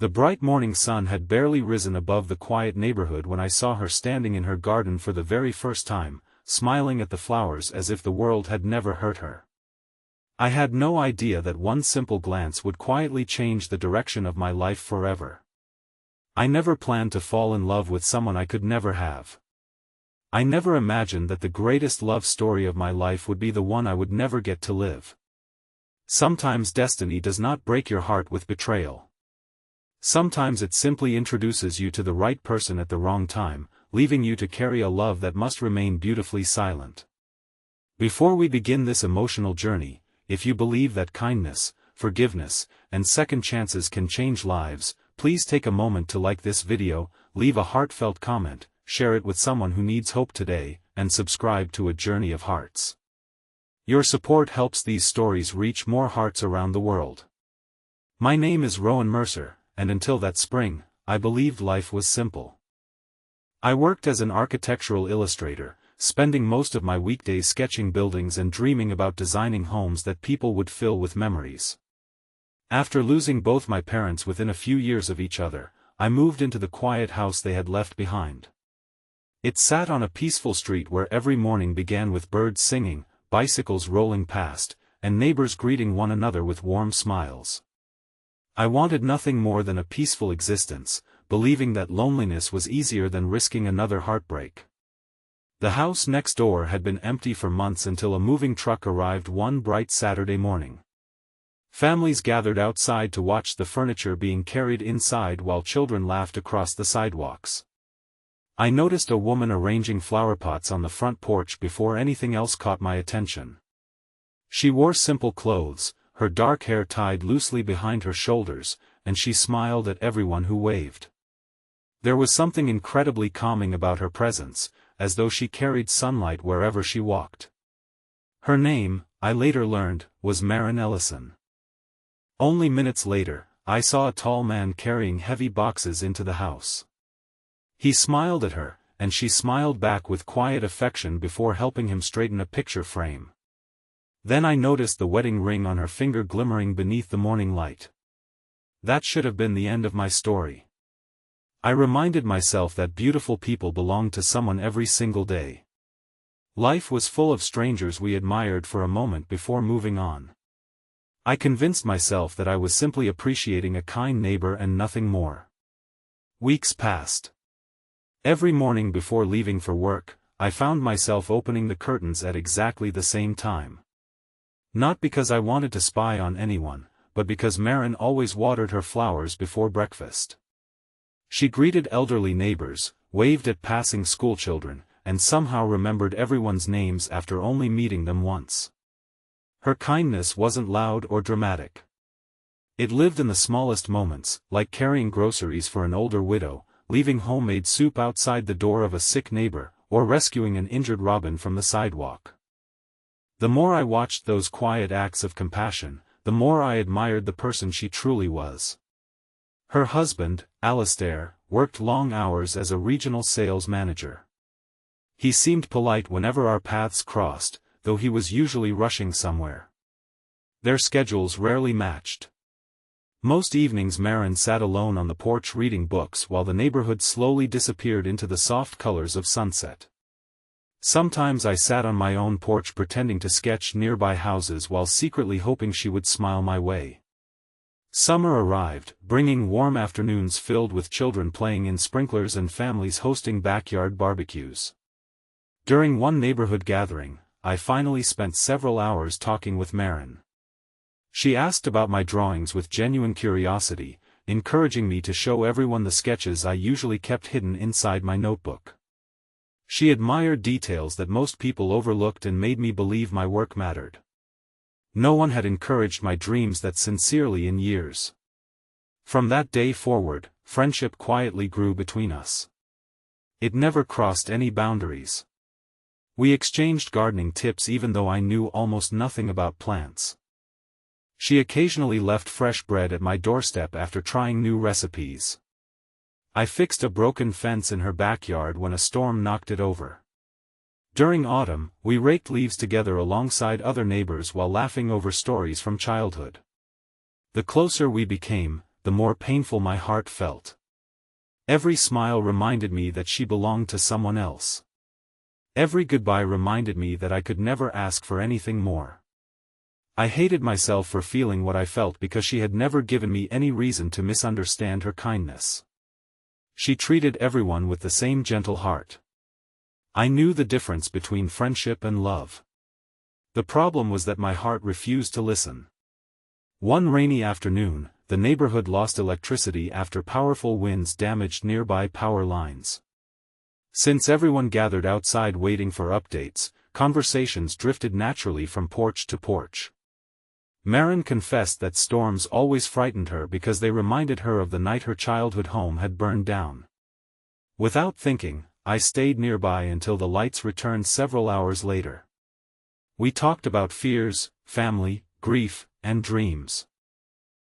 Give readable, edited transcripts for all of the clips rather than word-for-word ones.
The bright morning sun had barely risen above the quiet neighborhood when I saw her standing in her garden for the very first time, smiling at the flowers as if the world had never hurt her. I had no idea that one simple glance would quietly change the direction of my life forever. I never planned to fall in love with someone I could never have. I never imagined that the greatest love story of my life would be the one I would never get to live. Sometimes destiny does not break your heart with betrayal. Sometimes it simply introduces you to the right person at the wrong time, leaving you to carry a love that must remain beautifully silent. Before we begin this emotional journey, if you believe that kindness, forgiveness, and second chances can change lives, please take a moment to like this video, leave a heartfelt comment, share it with someone who needs hope today, and subscribe to A Journey of Hearts. Your support helps these stories reach more hearts around the world. My name is Rowan Mercer, and until that spring, I believed life was simple. I worked as an architectural illustrator, spending most of my weekdays sketching buildings and dreaming about designing homes that people would fill with memories. After losing both my parents within a few years of each other, I moved into the quiet house they had left behind. It sat on a peaceful street where every morning began with birds singing, bicycles rolling past, and neighbors greeting one another with warm smiles. I wanted nothing more than a peaceful existence, believing that loneliness was easier than risking another heartbreak. The house next door had been empty for months until a moving truck arrived one bright Saturday morning. Families gathered outside to watch the furniture being carried inside while children laughed across the sidewalks. I noticed a woman arranging flower pots on the front porch before anything else caught my attention. She wore simple clothes, her dark hair tied loosely behind her shoulders, and she smiled at everyone who waved. There was something incredibly calming about her presence, as though she carried sunlight wherever she walked. Her name, I later learned, was Maren Ellison. Only minutes later, I saw a tall man carrying heavy boxes into the house. He smiled at her, and she smiled back with quiet affection before helping him straighten a picture frame. Then I noticed the wedding ring on her finger glimmering beneath the morning light. That should have been the end of my story. I reminded myself that beautiful people belonged to someone every single day. Life was full of strangers we admired for a moment before moving on. I convinced myself that I was simply appreciating a kind neighbor and nothing more. Weeks passed. Every morning before leaving for work, I found myself opening the curtains at exactly the same time. Not because I wanted to spy on anyone, but because Maren always watered her flowers before breakfast. She greeted elderly neighbors, waved at passing schoolchildren, and somehow remembered everyone's names after only meeting them once. Her kindness wasn't loud or dramatic. It lived in the smallest moments, like carrying groceries for an older widow, leaving homemade soup outside the door of a sick neighbor, or rescuing an injured robin from the sidewalk. The more I watched those quiet acts of compassion, the more I admired the person she truly was. Her husband, Alistair, worked long hours as a regional sales manager. He seemed polite whenever our paths crossed, though he was usually rushing somewhere. Their schedules rarely matched. Most evenings Maren sat alone on the porch reading books while the neighborhood slowly disappeared into the soft colors of sunset. Sometimes I sat on my own porch pretending to sketch nearby houses while secretly hoping she would smile my way. Summer arrived, bringing warm afternoons filled with children playing in sprinklers and families hosting backyard barbecues. During one neighborhood gathering, I finally spent several hours talking with Maren. She asked about my drawings with genuine curiosity, encouraging me to show everyone the sketches I usually kept hidden inside my notebook. She admired details that most people overlooked and made me believe my work mattered. No one had encouraged my dreams that sincerely in years. From that day forward, friendship quietly grew between us. It never crossed any boundaries. We exchanged gardening tips even though I knew almost nothing about plants. She occasionally left fresh bread at my doorstep after trying new recipes. I fixed a broken fence in her backyard when a storm knocked it over. During autumn, we raked leaves together alongside other neighbors while laughing over stories from childhood. The closer we became, the more painful my heart felt. Every smile reminded me that she belonged to someone else. Every goodbye reminded me that I could never ask for anything more. I hated myself for feeling what I felt because she had never given me any reason to misunderstand her kindness. She treated everyone with the same gentle heart. I knew the difference between friendship and love. The problem was that my heart refused to listen. One rainy afternoon, the neighborhood lost electricity after powerful winds damaged nearby power lines. Since everyone gathered outside waiting for updates, conversations drifted naturally from porch to porch. Marin confessed that storms always frightened her because they reminded her of the night her childhood home had burned down. Without thinking, I stayed nearby until the lights returned several hours later. We talked about fears, family, grief, and dreams.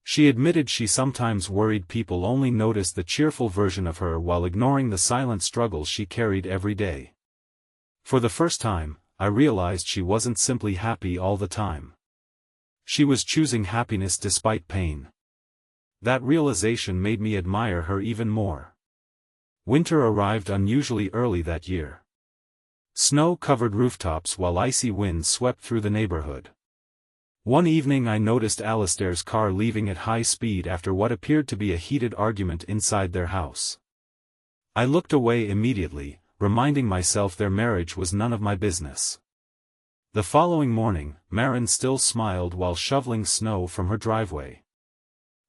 She admitted she sometimes worried people only noticed the cheerful version of her while ignoring the silent struggles she carried every day. For the first time, I realized she wasn't simply happy all the time. She was choosing happiness despite pain. That realization made me admire her even more. Winter arrived unusually early that year. Snow covered rooftops while icy winds swept through the neighborhood. One evening I noticed Alistair's car leaving at high speed after what appeared to be a heated argument inside their house. I looked away immediately, reminding myself their marriage was none of my business. The following morning, Marin still smiled while shoveling snow from her driveway.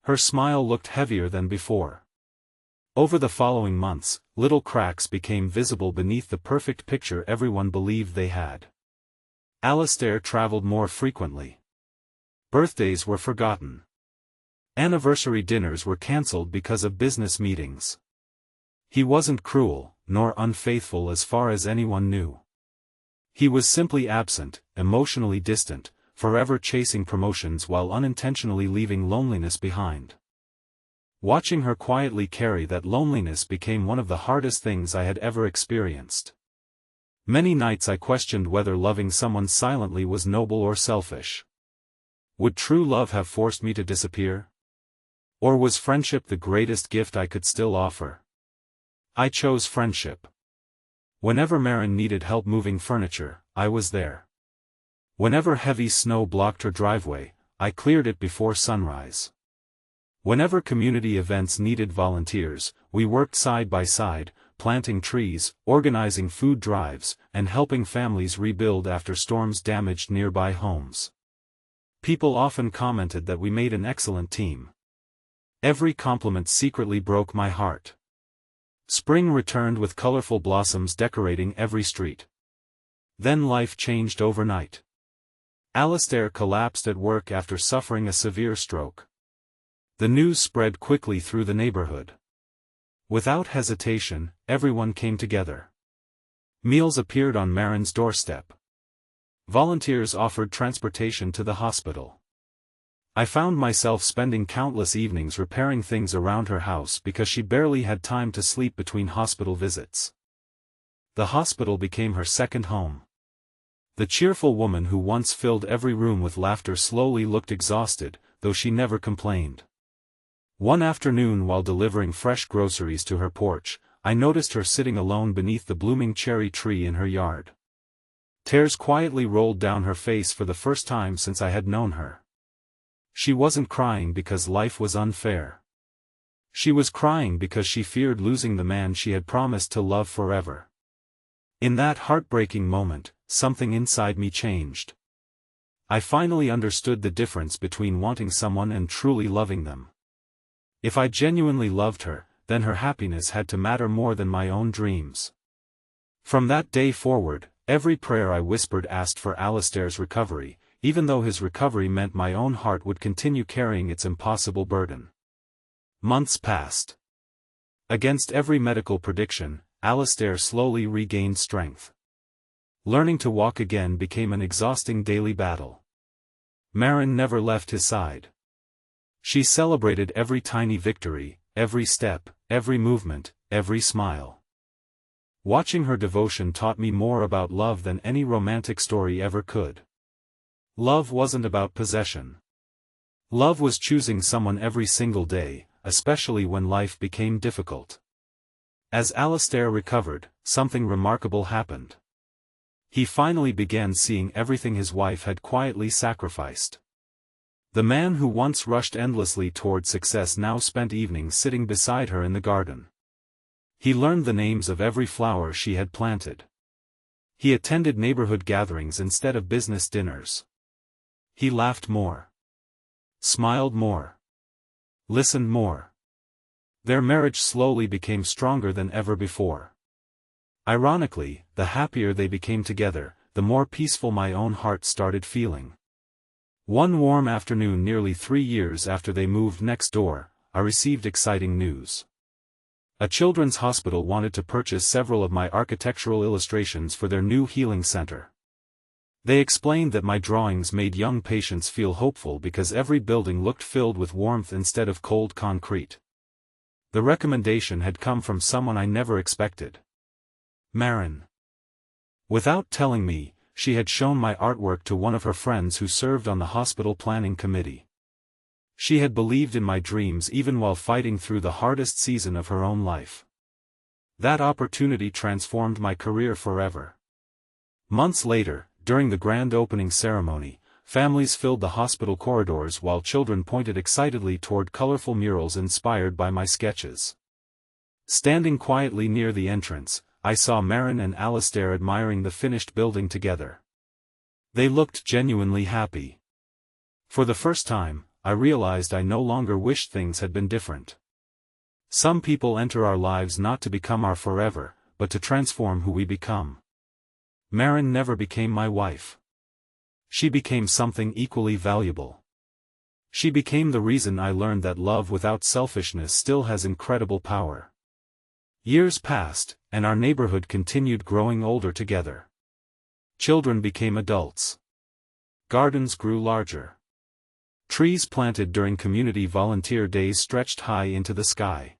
Her smile looked heavier than before. Over the following months, little cracks became visible beneath the perfect picture everyone believed they had. Alistair traveled more frequently. Birthdays were forgotten. Anniversary dinners were cancelled because of business meetings. He wasn't cruel, nor unfaithful as far as anyone knew. He was simply absent, emotionally distant, forever chasing promotions while unintentionally leaving loneliness behind. Watching her quietly carry that loneliness became one of the hardest things I had ever experienced. Many nights I questioned whether loving someone silently was noble or selfish. Would true love have forced me to disappear? Or was friendship the greatest gift I could still offer? I chose friendship. Whenever Marin needed help moving furniture, I was there. Whenever heavy snow blocked her driveway, I cleared it before sunrise. Whenever community events needed volunteers, we worked side by side, planting trees, organizing food drives, and helping families rebuild after storms damaged nearby homes. People often commented that we made an excellent team. Every compliment secretly broke my heart. Spring returned with colorful blossoms decorating every street. Then life changed overnight. Alistair collapsed at work after suffering a severe stroke. The news spread quickly through the neighborhood. Without hesitation, everyone came together. Meals appeared on Marin's doorstep. Volunteers offered transportation to the hospital. I found myself spending countless evenings repairing things around her house because she barely had time to sleep between hospital visits. The hospital became her second home. The cheerful woman who once filled every room with laughter slowly looked exhausted, though she never complained. One afternoon while delivering fresh groceries to her porch, I noticed her sitting alone beneath the blooming cherry tree in her yard. Tears quietly rolled down her face for the first time since I had known her. She wasn't crying because life was unfair. She was crying because she feared losing the man she had promised to love forever. In that heartbreaking moment, something inside me changed. I finally understood the difference between wanting someone and truly loving them. If I genuinely loved her, then her happiness had to matter more than my own dreams. From that day forward, every prayer I whispered asked for Alistair's recovery, even though his recovery meant my own heart would continue carrying its impossible burden. Months passed. Against every medical prediction, Alistair slowly regained strength. Learning to walk again became an exhausting daily battle. Marin never left his side. She celebrated every tiny victory, every step, every movement, every smile. Watching her devotion taught me more about love than any romantic story ever could. Love wasn't about possession. Love was choosing someone every single day, especially when life became difficult. As Alistair recovered, something remarkable happened. He finally began seeing everything his wife had quietly sacrificed. The man who once rushed endlessly toward success now spent evenings sitting beside her in the garden. He learned the names of every flower she had planted. He attended neighborhood gatherings instead of business dinners. He laughed more, smiled more, listened more. Their marriage slowly became stronger than ever before. Ironically, the happier they became together, the more peaceful my own heart started feeling. One warm afternoon nearly 3 years after they moved next door, I received exciting news. A children's hospital wanted to purchase several of my architectural illustrations for their new healing center. They explained that my drawings made young patients feel hopeful because every building looked filled with warmth instead of cold concrete. The recommendation had come from someone I never expected. Marin. Without telling me, she had shown my artwork to one of her friends who served on the hospital planning committee. She had believed in my dreams even while fighting through the hardest season of her own life. That opportunity transformed my career forever. Months later, during the grand opening ceremony, families filled the hospital corridors while children pointed excitedly toward colorful murals inspired by my sketches. Standing quietly near the entrance, I saw Marin and Alistair admiring the finished building together. They looked genuinely happy. For the first time, I realized I no longer wished things had been different. Some people enter our lives not to become our forever, but to transform who we become. Marin never became my wife. She became something equally valuable. She became the reason I learned that love without selfishness still has incredible power. Years passed, and our neighborhood continued growing older together. Children became adults. Gardens grew larger. Trees planted during community volunteer days stretched high into the sky.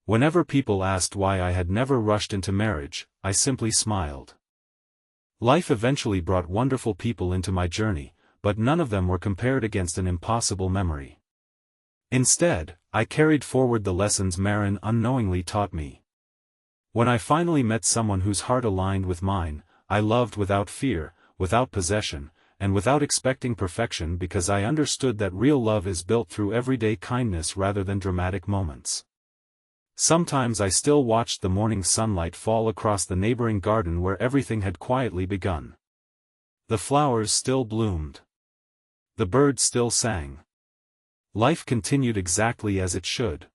Whenever people asked why I had never rushed into marriage, I simply smiled. Life eventually brought wonderful people into my journey, but none of them were compared against an impossible memory. Instead, I carried forward the lessons Marin unknowingly taught me. When I finally met someone whose heart aligned with mine, I loved without fear, without possession, and without expecting perfection because I understood that real love is built through everyday kindness rather than dramatic moments. Sometimes I still watched the morning sunlight fall across the neighboring garden where everything had quietly begun. The flowers still bloomed. The birds still sang. Life continued exactly as it should.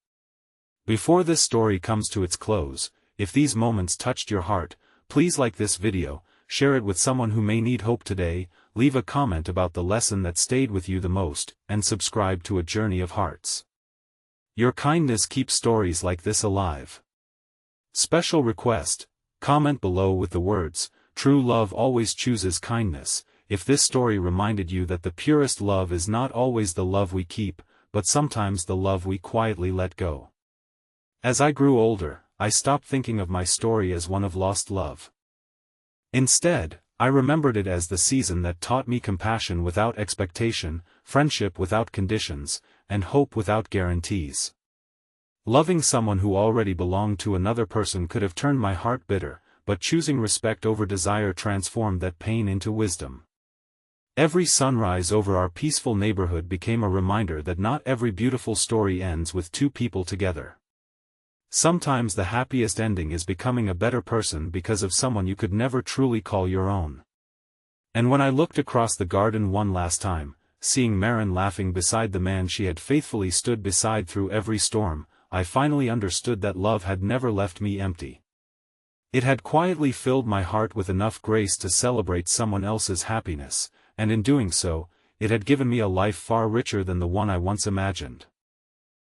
Before this story comes to its close, if these moments touched your heart, please like this video, share it with someone who may need hope today, leave a comment about the lesson that stayed with you the most, and subscribe to A Journey of Hearts. Your kindness keeps stories like this alive. Special request: comment below with the words, "True love always chooses kindness," if this story reminded you that the purest love is not always the love we keep, but sometimes the love we quietly let go. As I grew older, I stopped thinking of my story as one of lost love. Instead, I remembered it as the season that taught me compassion without expectation, friendship without conditions, and hope without guarantees. Loving someone who already belonged to another person could have turned my heart bitter, but choosing respect over desire transformed that pain into wisdom. Every sunrise over our peaceful neighborhood became a reminder that not every beautiful story ends with two people together. Sometimes the happiest ending is becoming a better person because of someone you could never truly call your own. And when I looked across the garden one last time, seeing Marin laughing beside the man she had faithfully stood beside through every storm, I finally understood that love had never left me empty. It had quietly filled my heart with enough grace to celebrate someone else's happiness, and in doing so, it had given me a life far richer than the one I once imagined.